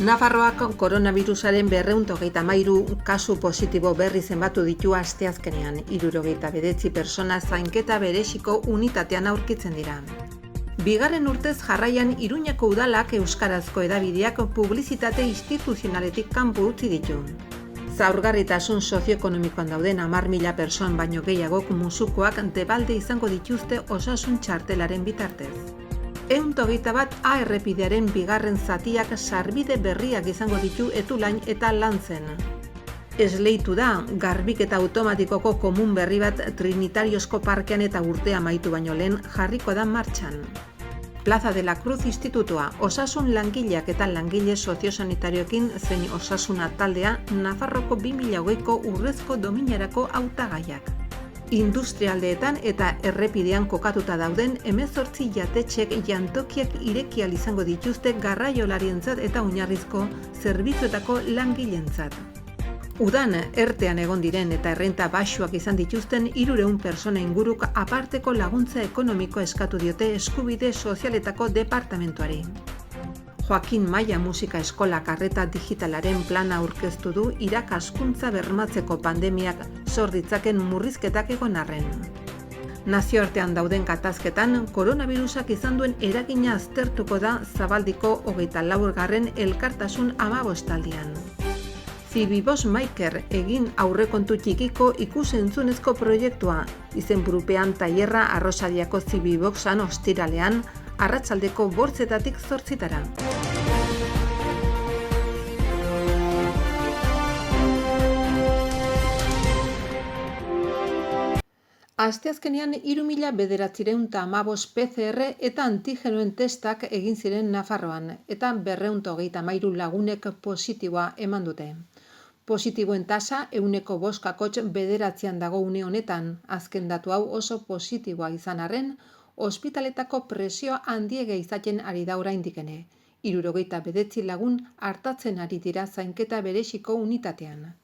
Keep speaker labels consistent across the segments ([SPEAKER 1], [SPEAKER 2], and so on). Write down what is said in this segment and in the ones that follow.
[SPEAKER 1] Nafarroak koronavirusaren 233 kasu positibo berri zenbatu ditu asteazkenean, 69 pertsona zainketa bereziko unitatean aurkitzen dira. Bigarren urtez jarraian Iruñeko udalak euskarazko hedabideak publizitate instituzionaletik kanpo utzi ditu. Zaurgarritasun sozioekonomikoan dauden 10.000 pertson baino gehiagok musukoak debalde izango dituzte osasun txartelaren bitartez. 121 A errepidearen bigarren zatiak sarbide berriak izango ditu Etulain eta Lantzen. Esleitu da, garbiketa automatikoko komun berri bat Trinitariozko parkean eta urtea amaitu baino lehen jarriko da martxan. Plaza de la Cruz Institutua, osasun langileak eta langile soziosanitarioekin zein osasuna taldea Nafarroko 2020ko urrezko dominarako hautagaiak. Industrialdeetan eta errepidean kokatuta dauden 18 jatetxek jantokiak ireki ahal izango dituzte garraiolarientzat eta oinarrizko zerbitzuetako langileentzat. Udan ertean egon diren eta errenta baxuak izan dituzten 300 pertsona inguruk aparteko laguntza ekonomiko eskatu diote Eskubide Sozialetako departamentuari. Joaquin Maia Musika Eskolak arreta digitalaren plana aurkeztu du irakaskuntza bermatzeko pandemiak sor ditzaken murrizketak egon arren. Nazioartean dauden gatazketan, koronavirusak izan duen eragina aztertuko da Zabaldiko 24. Elkartasun 15aldian. Zibibos Maiker egin aurrekontu txikiko ikus-entzunezko proiektua, izenburupean tailerra Arrosadiako Zibiboxan ostiralean, arratsaldeko 8:00 8:00. Asteazkenean 3.915 PCR eta antigenoen testak egin ziren Nafarroan eta 233 lagunek positiboa eman dute. Positiboen tasa 5,9 dago une honetan, azken datu hau oso positiboa izan arren, ospitaletako presio handiege izaten ari da oraindikene. 69 lagun artatzen ari dira zainketa bereziko unitatean.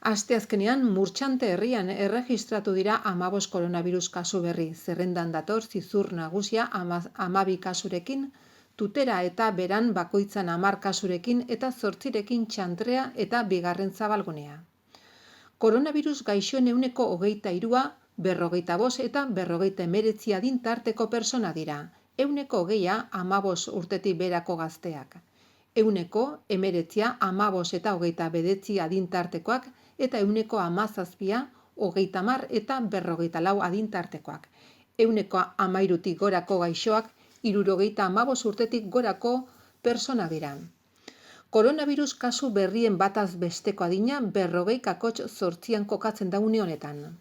[SPEAKER 1] Asteazkenean Murtxante herrian erregistratu dira 15 koronavirus kasu berri, zerrendan dator Zizur nagusia 12 kasurekin, Tutera eta Beran bakoitzan 10 kasurekin eta 8rekin Txantrea eta Bigarren Zabalgunea. Koronavirus gaixoen 23%, 45 eta 59 adin tarteko pertsona dira, 20 15 urtetik berako gazteak, 19 15 eta 29 adin tartekoak eta 17 30 eta 54 adin tartekoak, 13tik gorako gaixoak 75 urtetik gorako pertsona dira. Koronavirus kasu berrien bataz besteko adina 40,8 kokatzen da une honetan.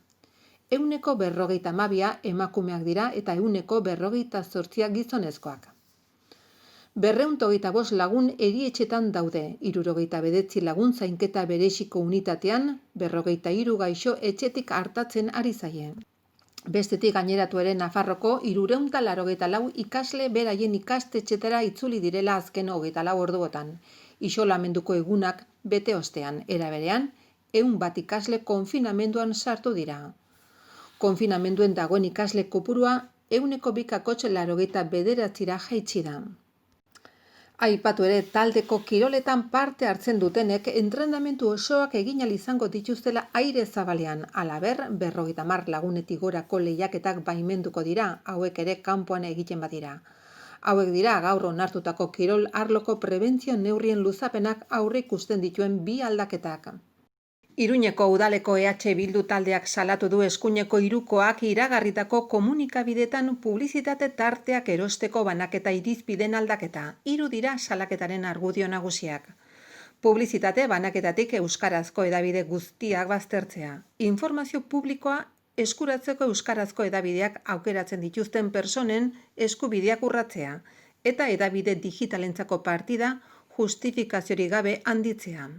[SPEAKER 1] 52 emakumeak dira eta 48 gizonezkoak. 225 lagun erietxetan daude, 69 lagun zainketa bereziko unitatean, 43 gaixo etxetik hartatzen ari zaie. Bestetik gaineratu ere Nafarroko 384 ikasle beraien ikastetxetara itzuli direla azken 24 orduotan. Isolamenduko egunak bete ostean, era berean, 101 ikasle konfinamenduan sartu dira. Konfinamenduen dagoen ikasle kopurua 2,89 jaitsi da. Aipatu ere taldeko kiroletan parte hartzen dutenek entrenamendu osoak egin ahal izango dituztela aire zabalean, halaber 50 lagunetik gorako lehiaketak baimenduko dira, hauek ere kanpoan egiten badira. Hauek dira gaur onartutako kirol arloko prebentzio neurrien luzapenak aurreikusten dituen 2 aldaketak. Iruñeko udaleko EH Bildu taldeak salatu du eskuineko hirukoak iragarritako komunikabidetan publizitate tarteak erosteko banaketa irizpideen aldaketa. 3 dira salaketaren argudio nagusiak. Publizitate banaketatik euskarazko hedabide guztiak baztertzea. Informazio publikoa eskuratzeko euskarazko hedabideak aukeratzen dituzten pertsonen eskubideak urratzea eta hedabide digitalentzako partida justifikaziorik gabe handitzea.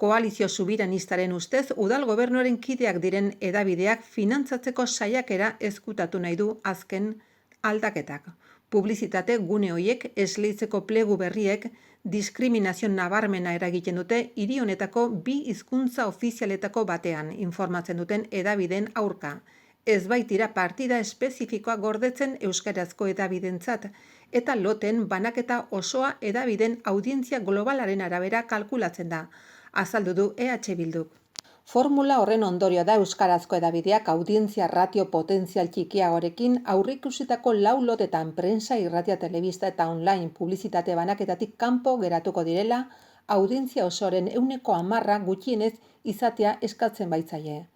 [SPEAKER 1] Koalizio Subiranistaren ustez, udal gobernuaren kideak diren hedabideak finantzatzeko saiakera ezkutatu nahi du azken aldaketak. Publizitate gune horiek esleitzeko plegu berriek diskriminazio nabarmena eragiten dute hiri honetako 2 hizkuntza ofizialetako batean informatzen duten hedabideen aurka, Ez baitira partida espezifikoa gordetzen euskarazko edabidentzat, eta loten banaketa osoa edabiden audientzia globalaren arabera kalkulatzen da, azaldu du EH Bilduk. Formula horren ondorio da euskarazko edabideak audientzia ratio potentzial txikiagorekin aurreikusitako 4 lotetan prensa, irratia, telebista eta online publizitate banaketatik kanpo geratuko direla, audientzia osoaren 10% gutxienez izatea eskatzen baitzaie.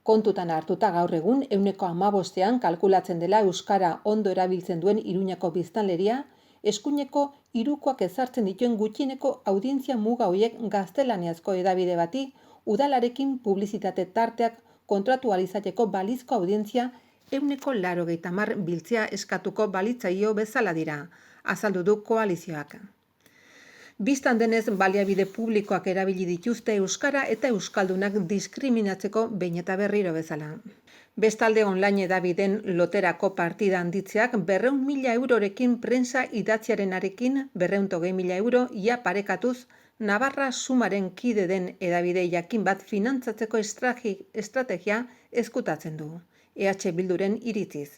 [SPEAKER 1] Kontutan hartuta gaur egun 15%an kalkulatzen dela euskara ondo erabiltzen duen Iruñako biztanleria, eskuineko hirukoak ezartzen dituen gutxieneko audientzia muga horiek gaztelaniazko hedabide bati udalarekin publizitate tarteak kontratu ahal izateko balizko audientzia 80% biltzea eskatuko balitzaio bezala dira, azaldu du koalizioak. Bistan denez, baliabide publikoak erabili dituzte euskara eta euskaldunak diskriminatzeko behin eta berriro bezala. Bestalde online edabiden loterako partida handitzeak 200.000 eurorekin prensa idatziarenarekin 220.000 euro ia parekatuz Navarra Sumaren kide den edabide jakin bat finantzatzeko estrategia ezkutatzen du, EH Bilduren iritziz.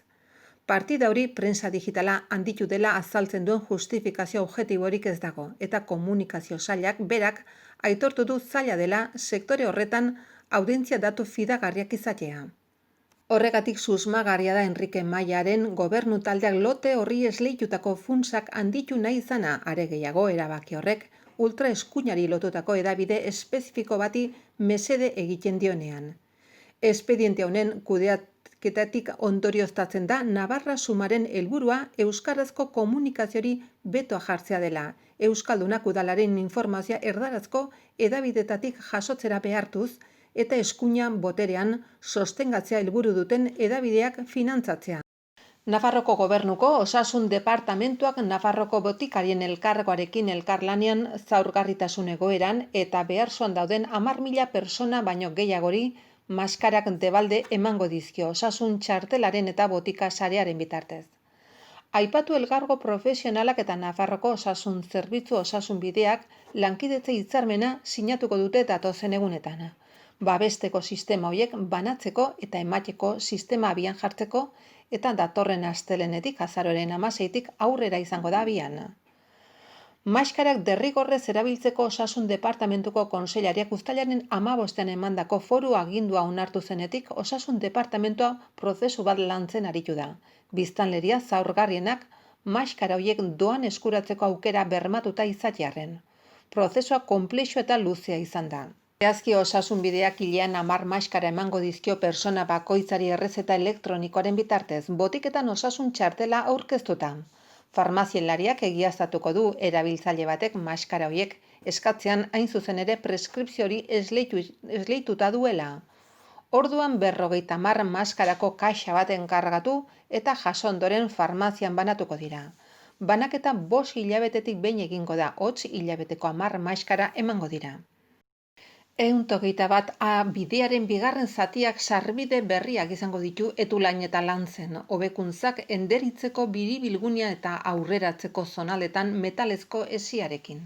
[SPEAKER 1] Partida hori prensa digitala handitu dela azaltzen duen justifikazio objektiborik ez dago, eta komunikazio sailak berak aitortu du zaila dela sektore horretan audientzia datu fidagarriak izatea. Horregatik susmagarria da Enrique Mayaren gobernu taldeak lote horri esleitutako funtsak handitu nahi izana, are gehiago erabaki horrek ultraeskuinari lotutako edabide espezifiko bati mesede egiten dionean. Espediente honen kudeaketatik ondorioztatzen da Navarra Sumaren helburua euskarazko komunikaziori betoa jartzea dela, euskaldunak udalaren informazioa erdarazko edabidetatik jasotzera behartuz eta eskuinan boterean sostengatzea helburu duten edabideak finantzatzea. Nafarroko gobernuko osasun departamentuak Nafarroko botikarien elkargoarekin elkarlanean zaurgarritasun egoeran eta beharzuan dauden 10.000 persona baino gehiagori maskarak debalde emango dizkio osasun txartelaren eta botika sarearen bitartez. Aipatu elkargo profesionalak eta Nafarroko osasun zerbitzu osasun bideak lankidetze hitzarmena sinatuko dute datozen egunetan. Babesteko sistema horiek banatzeko eta emateko sistema abian jartzeko eta datorren astelehenetik azaroaren 16tik aurrera izango da abian. Maskarak derrigorrez erabiltzeko osasun departamentuko kontseilariak uztailaren 15ean emandako foru agindua onartu zenetik osasun departamentua prozesu bat lantzen aritu da. Biztanleria zaurgarrienak maskara horiek doan eskuratzeko aukera bermatuta izatearren. Prozesua konplexua eta luzea izan da. Zehazki osasun bideak hilean 10 maskara emango dizkio persona bakoitzari errezeta elektronikoaren bitartez, botiketan osasun txartela aurkeztuta. Farmazialariak egiaztatuko du erabiltzaile batek maskara horiek eskatzean hain zuzen ere preskripzio hori esleituta duela. Orduan 50 maskarako kaxa bat enkargatu eta jaso ondoren farmazian banatuko dira. Banaketa 5 hilabetetik behin egingo da, 8 hilabeteko 10 maskara emango dira. 121 bidearen bigarren zatiak sarbide berriak izango ditu Etulain eta Lantzen, hobekuntzak enderitzeko biribilgunea eta aurreratzeko zonaletan metalezko hesiarekin.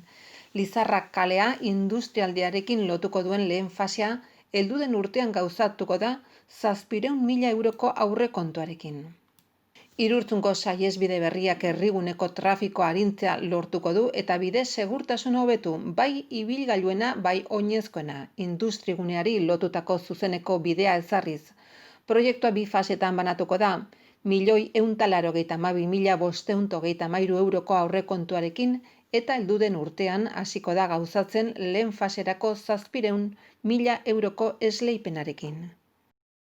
[SPEAKER 1] Lizarrak kalea industrialdearekin lotuko duen lehen fasea helduden urtean gauzatuko da 700.000 euroko aurrekontuarekin. Irurtzungo saihesbide berriak herriguneko trafikoa arintzea lortuko du eta bide segurtasuna hobetu, bai ibilgailuena bai oinezkoena, industriguneari lotutako zuzeneko bidea ezarriz. Proiektua 2 fasetan banatuko da, 1.192.533 euroko aurrekontuarekin eta helduden urtean hasiko da gauzatzen lehen faserako 700.000 euroko esleipenarekin.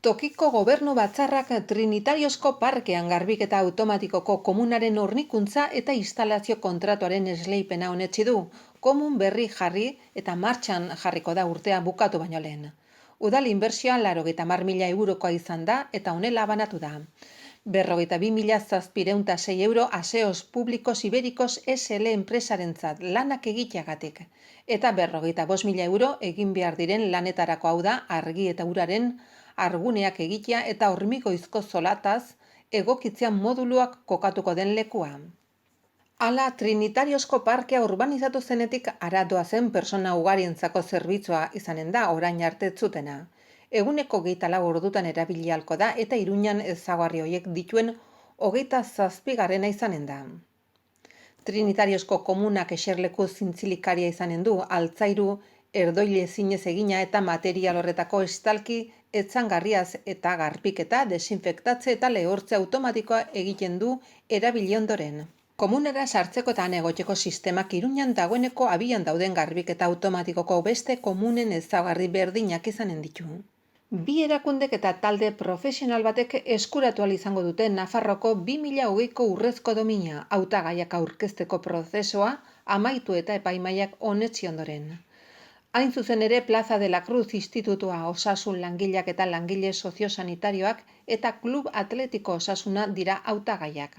[SPEAKER 1] Tokiko gobernu batzarrak Trinitariozko parkean garbiketa automatikoko komunaren hornikuntza eta instalazio kontratuaren esleipena onetsi du, komun berri jarri eta martxan jarriko da urtea bukatu baino lehen. Udal inbertsioa 90.000 eurokoa izan da eta honela banatu da. 42.706 euro Aseos Publikos Iberikos SL enpresarentzat lanak egiteagatik eta 45.000 euro egin behar diren lanetarako, hau da argi eta uraren arguneak egitea eta hormigoizko zolataz egokitzea moduluak kokatuko den lekua. Hala, Trinitariozko parkea urbanizatu zenetik aradoa zen persona ugarientzako zerbitzua izanen da orain arte ez zutena. eguneko 24 ordutan erabili ahalko da eta Iruñan ezaugarri horiek dituen 27. izanen da. Trinitariozko komunak eserleku zintzilikaria izanen du, altzairu, erdoile ezinez egina eta material horretako estalki etzangarriaz eta garpiketa, desinfektatze eta lehortze automatikoa egiten du erabili ondoren. Komunera sartzeko eta egoteko sistemak Iruñan dagoeneko abian dauden garbiketa automatikoko beste komunen ezaugarri berdinak izanen ditu. Bi erakundek eta talde profesional batek eskuratu ahal izango dute Nafarroko 2020ko urrezko domina, hautagaiak aurkezteko prozesua amaitu eta epaimahaiak onetsi ondoren. Hain zuzen ere Plaza de la Cruz Institutua osasun langileak eta langile soziosanitarioak eta Klub Atletiko Osasuna dira hautagaiak.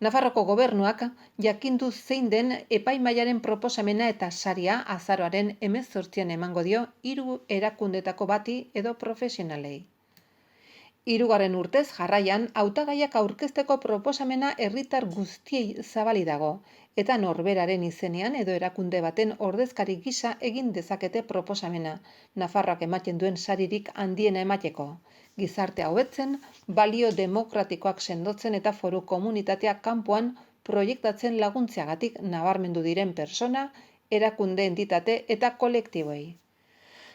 [SPEAKER 1] Nafarroko gobernuak jakindu zein den epaimahaiaren proposamena eta saria azaroaren 18an emango dio 3 erakundetako bati edo profesionalei. 3. urtez jarraian hautagaiak aurkezteko proposamena herritar guztiei zabali dago eta norberaren izenean edo erakunde baten ordezkari gisa egin dezakete proposamena, Nafarroak ematen duen saririk handiena emateko. Gizartea hobetzen, balio demokratikoak sendotzen eta foru komunitatea kanpoan proiektatzen laguntzeagatik nabarmendu diren persona, erakunde entitate eta kolektiboei.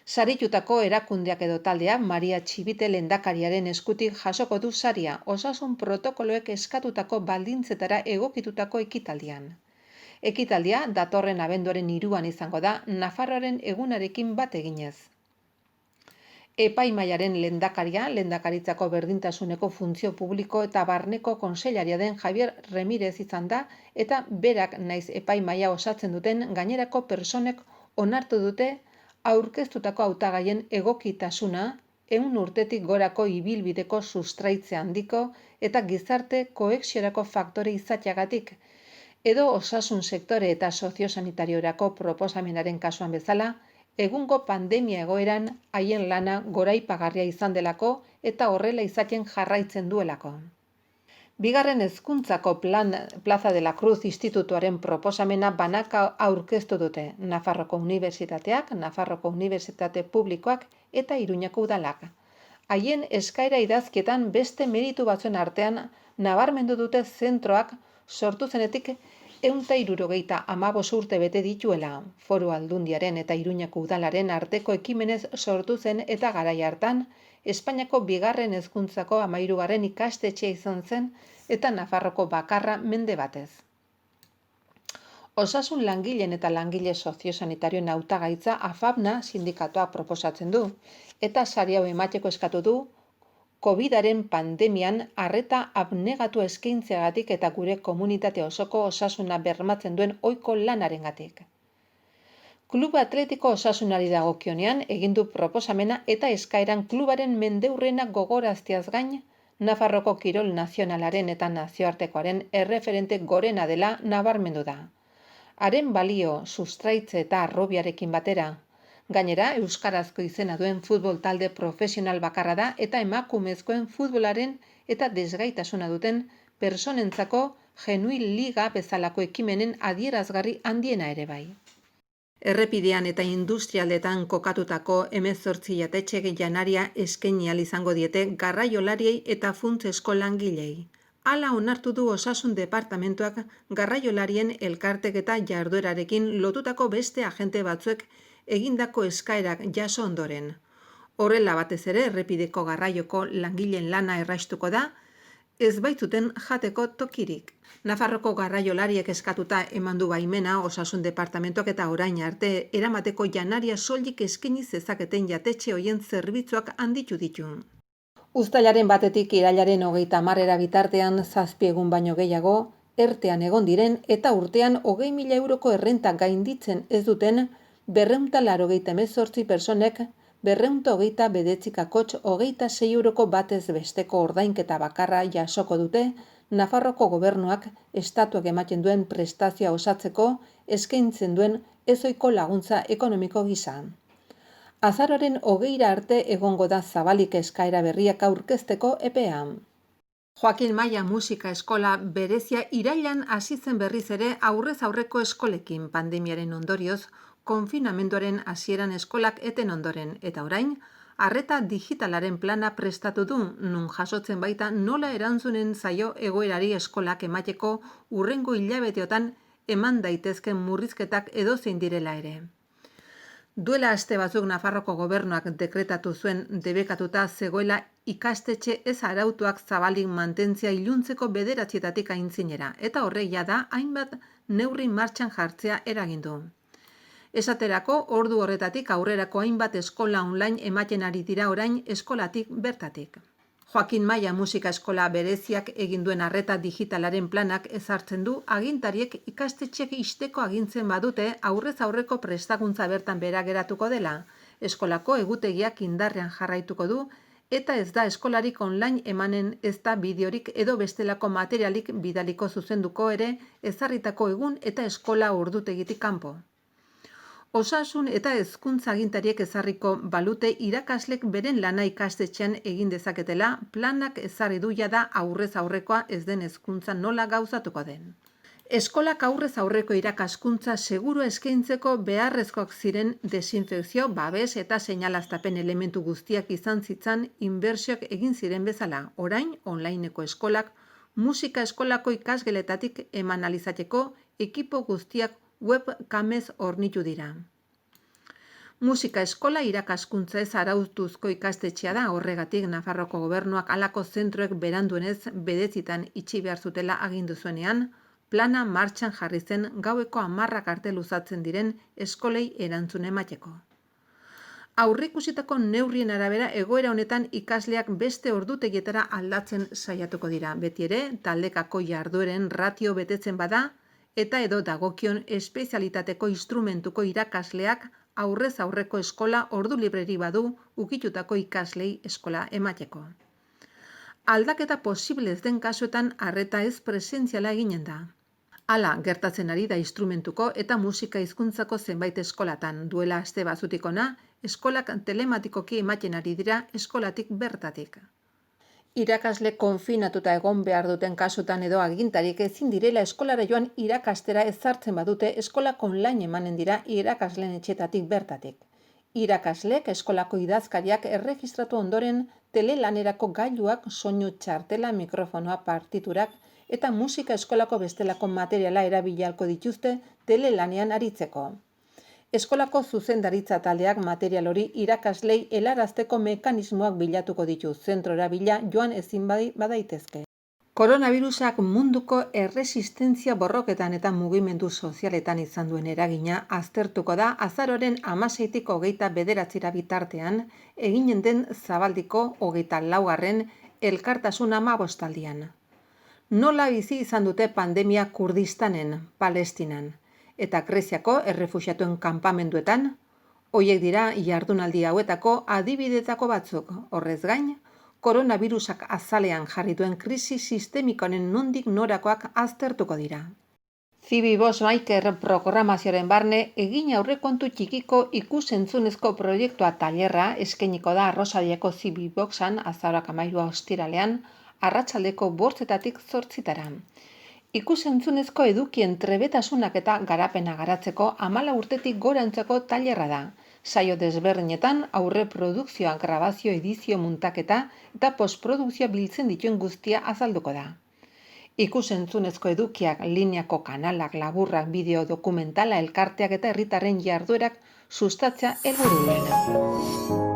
[SPEAKER 1] Saritutako erakundeak edo taldea Maria Txibite lehendakariaren eskutik jasoko du saria osasun protokoloek eskatutako baldintzetara egokitutako ekitaldian. Ekitaldia datorren abenduaren 3an izango da Nafarroaren egunarekin bat eginez. Epaimahaiaren lehendakaria, lehendakaritzako berdintasuneko funtzio publiko eta barneko kontseilaria den Javier Remirez izan da eta berak naiz epaimahaia osatzen duten gainerako personek onartu dute aurkeztutako hautagaien egokitasuna 100 urtetik gorako ibilbideko sustraitze handiko eta gizarte koheksiorako faktore izateagatik, edo osasun sektore eta soziosanitariorako proposamenaren kasuan bezala, egungo pandemia egoeran haien lana goraipagarria izan delako eta horrela izaten jarraitzen duelako. 2. hezkuntzako Plaza de la Cruz Institutuaren proposamena banaka aurkeztu dute Nafarroko Unibertsitateak, Nafarroko Unibertsitate Publikoak eta Iruñako udalak. Haien eskaera idazkietan beste meritu batzuen artean nabarmendu dute zentroak sortu zenetik 175 urte bete dituela, Foru Aldundiaren eta Iruñako udalaren arteko ekimenez sortu zen eta garai hartan Espainiako 2. hezkuntzako 13. ikastetxea izan zen eta Nafarroko bakarra mende batez. Osasun langileen eta langile soziosanitarioen hautagaitza AFABNA sindikatoa proposatzen du eta sari hau emateko eskatu du COVID-aren pandemian arreta abnegatua eskaintzeagatik eta gure komunitate osoko osasuna bermatzen duen ohiko lanarengatik. Klub Atletiko Osasunari dagokionean egin du proposamena eta eskaeran klubaren mendeurrena gogorazteaz gain, Nafarroko kirol nazionalaren eta nazioartekoaren erreferente gorena dela nabarmendu da. Haren balio, sustraitze eta arrobiarekin batera. Gainera, euskarazko izena duen futbol talde profesional bakarra da eta emakumezkoen futbolaren eta desgaitasuna duten personentzako Genuin Liga bezalako ekimenen adierazgarri handiena ere bai. Errepidean eta industrialdetan kokatutako 18 jatetxe janaria eskaini ahal izango diete garraiolariei eta funtsesko langilei. Hala onartu du Osasun Departamentuak garraiolarien elkartek eta jarduerarekin lotutako beste agente batzuek egindako eskaerak jaso ondoren. Horrela batez ere errepideko garraioko langileen lana erraistuko da, ez baitzuten jateko tokirik. Nafarroko garraiolariek eskatuta eman du baimena Osasun Departamentuak eta orain arte eramateko janaria soilik eskaini zezaketen jatetxe hoien zerbitzuak handitu ditu. Uztailaren 1 irailaren 30 bitartean 7 egun baino gehiago, ertean egon diren eta urtean 20.000 euroko errenta gainditzen ez duten 288 personek 229,26 euroko batez besteko ordainketa bakarra jasoko dute Nafarroko gobernuak estatuak ematen duen prestazioa osatzeko eskaintzen duen ezohiko laguntza ekonomiko gisa. Azaroaren 20 arte egongo da zabalik eskaera berriak aurkezteko epea. Joaquin Maya Musika Eskola berezia irailan hasi zen berriz ere aurrez aurreko eskolekin pandemiaren ondorioz, konfinamenduaren hasieran eskolak eten ondoren eta orain, arreta digitalaren plana prestatu du, nun jasotzen baita nola erantzunen zaio egoerari eskolak emateko hurrengo hilabeteotan eman daitezken murrizketak edozein direla ere. Duela aste batzuk Nafarroko gobernuak dekretatu zuen debekatuta zegoela ikastetxe ez arautuak zabalik mantentzia iluntzeko 9 aintzinera, eta horrek jada hainbat neurri martxan jartzea eragindu. Esaterako, ordu horretatik aurrerako hainbat eskola online ematen ari dira orain eskolatik bertatik. Joakin Maia musika eskola bereziak egin duen arreta digitalaren planak ezartzen du agintariek ikastetxeak ixteko agintzen badute aurrez aurreko prestakuntza bertan behera geratuko dela. Eskolako egutegiak indarrean jarraituko du eta ez da eskolarik online emanen ez da bideorik edo bestelako materialik bidaliko zuzenduko ere ezarritako egun eta eskola ordutegitik kanpo. Osasun eta hezkuntza agintariek ezarriko balute irakaslek beren lana ikastetxean egin dezaketela, planak ezarri du jada aurrez aurrekoa ez den hezkuntza nola gauzatuko den. Eskolak aurrez aurreko irakaskuntza seguru eskaintzeko beharrezkoak ziren desinfekzio, babes eta seinalaztapen elementu guztiak izan zitzan inbertsioak egin ziren bezala. Orain, onlineko eskolak, musika eskolako ikasgeletatik eman alizateko ekipo guztiak webkamez hornitu dira. Musika eskola irakaskuntza ez arautuzko ikastetxea da, horregatik Nafarroko gobernuak halako zentroek beranduenez 9 itxi behar zutela agindu zuenean, plana martxan jarri zen gaueko 10 arte luzatzen diren eskolei erantzun emateko. Aurreikusitako neurrien arabera egoera honetan ikasleak beste ordutegietara aldatzen saiatuko dira. Beti ere, taldekako jardueren ratio betetzen bada, eta edo dagokion espezialitateko instrumentuko irakasleak aurrez aurreko eskola ordu libreri badu ukitutako ikaslei eskola emateko. Aldaketa posible ez den kasuetan arreta ez presentziala eginen da. Hala, gertatzen ari da instrumentuko eta musika hizkuntzako zenbait eskolatan. Duela aste batzutik hona, eskolak telematikoki ematen ari dira eskolatik bertatik. Irakasle konfinatuta egon behar duten kasutan edo agintarik ezin direla eskolara joan irakastera ezartzen badute eskolak online emanen dira irakasleen etxetatik bertatik. Irakaslek eskolako idazkariak erregistratu ondoren telelanerako gailuak, soinu txartela, mikrofonoa, partiturak eta musika eskolako bestelako materiala erabiliko dituzte telelanean aritzeko. Eskolako zuzendaritza taldeak material hori irakaslei helarazteko mekanismoak bilatuko ditu, zentrora bila joan ezin badaitezke. Koronavirusak munduko erresistentzia borroketan eta mugimendu sozialetan izan duen eragina aztertuko da azaroaren 16tik 29 bitartean eginen den Zabaldiko 24. Elkartasun 15aldian. Nola bizi izan dute pandemia Kurdistanen, Palestinan, eta Greziako errefuxiatuen kanpamenduetan, horiek dira jardunaldi hauetako adibidetako batzuk. Horrez gain, koronavirusak azalean jarri duen krisi sistemikoaren nondik norakoak aztertuko dira. Zibibos Maiker programazioaren barne egin aurrekontu txikiko ikus-entzunezko proiektua tailerra eskainiko da Arrosadiako Zibiboxan azaroak 13 ostiralean, arratsaldeko 8 8:00. Ikus-entzunezko edukien trebetasunak eta garapena garatzeko 14 urtetik gorantzako tailerra da. Saio desberdinetan aurre produkzioa, grabazio, edizio, muntaketa eta postprodukzioa biltzen dituen guztia azalduko da. Ikus-entzunezko edukiak, lineako kanalak, laburrak, bideo dokumentala, elkarteak eta herritarren jarduerak sustatzea helburu duena.